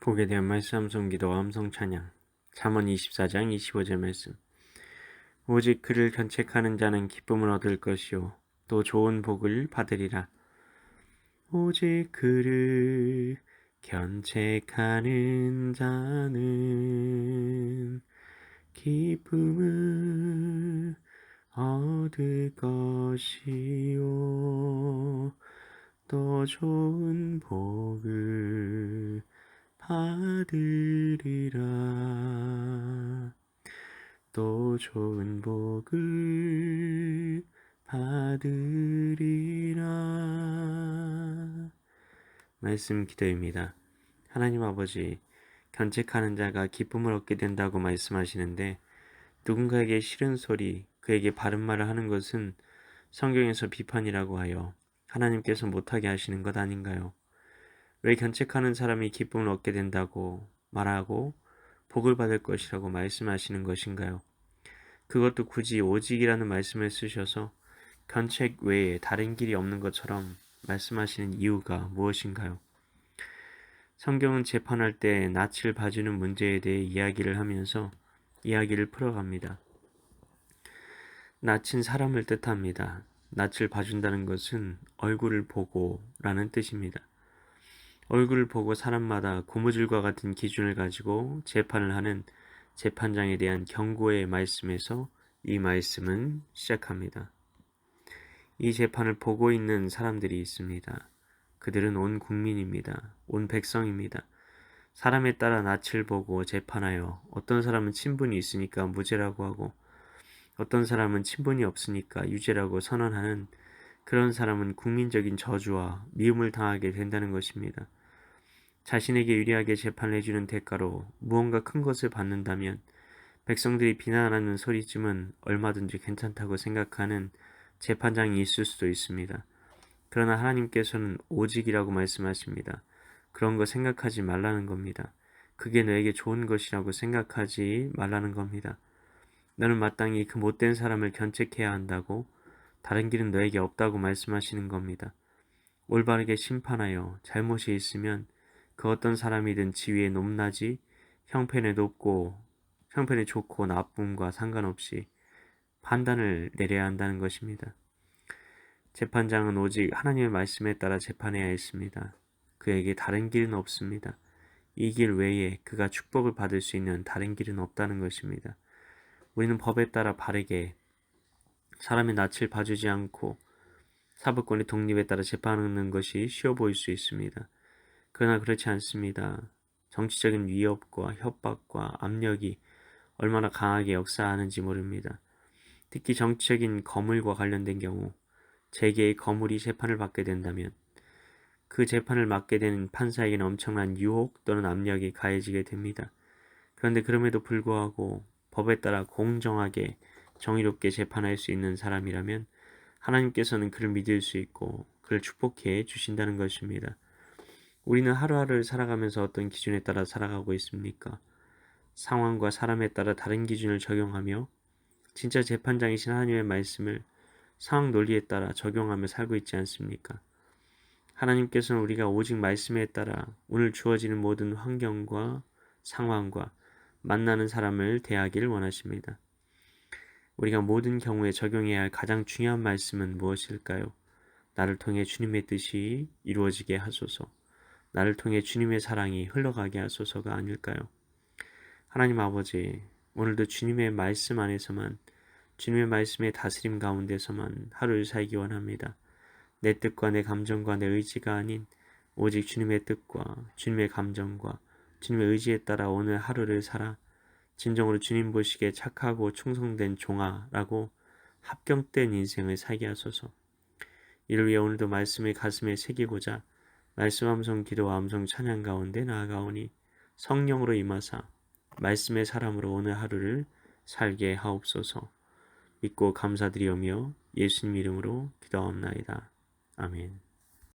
복에 대한 말씀 암송기도 암송 찬양 잠언 24장 25절 말씀. 오직 그를 견책하는 자는 기쁨을 얻을 것이요 또 좋은 복을 받으리라. 오직 그를 견책하는 자는 기쁨을 얻을 것이요 또 좋은 복을 받으리라. 또 좋은 복을 받으리라. 말씀 기도입니다. 하나님 아버지, 견책하는 자가 기쁨을 얻게 된다고 말씀하시는데 누군가에게 싫은 소리, 그에게 바른 말을 하는 것은 성경에서 비판이라고 하여 하나님께서 못하게 하시는 것 아닌가요? 왜 견책하는 사람이 기쁨을 얻게 된다고 말하고 복을 받을 것이라고 말씀하시는 것인가요? 그것도 굳이 오직이라는 말씀을 쓰셔서 견책 외에 다른 길이 없는 것처럼 말씀하시는 이유가 무엇인가요? 성경은 재판할 때 낯을 봐주는 문제에 대해 이야기를 하면서 이야기를 풀어갑니다. 낯은 사람을 뜻합니다. 낯을 봐준다는 것은 얼굴을 보고 라는 뜻입니다. 얼굴을 보고 사람마다 고무줄과 같은 기준을 가지고 재판을 하는 재판장에 대한 경고의 말씀에서 이 말씀은 시작합니다. 이 재판을 보고 있는 사람들이 있습니다. 그들은 온 국민입니다. 온 백성입니다. 사람에 따라 낯을 보고 재판하여 어떤 사람은 친분이 있으니까 무죄라고 하고 어떤 사람은 친분이 없으니까 유죄라고 선언하는 그런 사람은 국민적인 저주와 미움을 당하게 된다는 것입니다. 자신에게 유리하게 재판을 해주는 대가로 무언가 큰 것을 받는다면 백성들이 비난하는 소리쯤은 얼마든지 괜찮다고 생각하는 재판장이 있을 수도 있습니다. 그러나 하나님께서는 오직이라고 말씀하십니다. 그런 거 생각하지 말라는 겁니다. 그게 너에게 좋은 것이라고 생각하지 말라는 겁니다. 너는 마땅히 그 못된 사람을 견책해야 한다고 다른 길은 너에게 없다고 말씀하시는 겁니다. 올바르게 심판하여 잘못이 있으면 그 어떤 사람이든 지위에 높낮이, 형편에 좋고 나쁨과 상관없이 판단을 내려야 한다는 것입니다. 재판장은 오직 하나님의 말씀에 따라 재판해야 했습니다. 그에게 다른 길은 없습니다. 이 길 외에 그가 축복을 받을 수 있는 다른 길은 없다는 것입니다. 우리는 법에 따라 바르게 사람의 낯을 봐주지 않고 사법권의 독립에 따라 재판하는 것이 쉬워 보일 수 있습니다. 그러나 그렇지 않습니다. 정치적인 위협과 협박과 압력이 얼마나 강하게 역사하는지 모릅니다. 특히 정치적인 거물과 관련된 경우 재계의 거물이 재판을 받게 된다면 그 재판을 맡게 되는 판사에게는 엄청난 유혹 또는 압력이 가해지게 됩니다. 그런데 그럼에도 불구하고 법에 따라 공정하게 정의롭게 재판할 수 있는 사람이라면 하나님께서는 그를 믿을 수 있고 그를 축복해 주신다는 것입니다. 우리는 하루하루를 살아가면서 어떤 기준에 따라 살아가고 있습니까? 상황과 사람에 따라 다른 기준을 적용하며 진짜 재판장이신 하나님의 말씀을 상황 논리에 따라 적용하며 살고 있지 않습니까? 하나님께서는 우리가 오직 말씀에 따라 오늘 주어지는 모든 환경과 상황과 만나는 사람을 대하기를 원하십니다. 우리가 모든 경우에 적용해야 할 가장 중요한 말씀은 무엇일까요? 나를 통해 주님의 뜻이 이루어지게 하소서. 나를 통해 주님의 사랑이 흘러가게 하소서가 아닐까요? 하나님 아버지, 오늘도 주님의 말씀 안에서만, 주님의 말씀의 다스림 가운데서만 하루를 살기 원합니다. 내 뜻과 내 감정과 내 의지가 아닌 오직 주님의 뜻과 주님의 감정과 주님의 의지에 따라 오늘 하루를 살아 진정으로 주님 보시기에 착하고 충성된 종아라고 합격된 인생을 살게 하소서. 이를 위해 오늘도 말씀을 가슴에 새기고자 말씀 암송 기도와 암송 찬양 가운데 나아가오니 성령으로 임하사 말씀의 사람으로 오늘 하루를 살게 하옵소서. 믿고 감사드리오며 예수님 이름으로 기도하옵나이다. 아멘.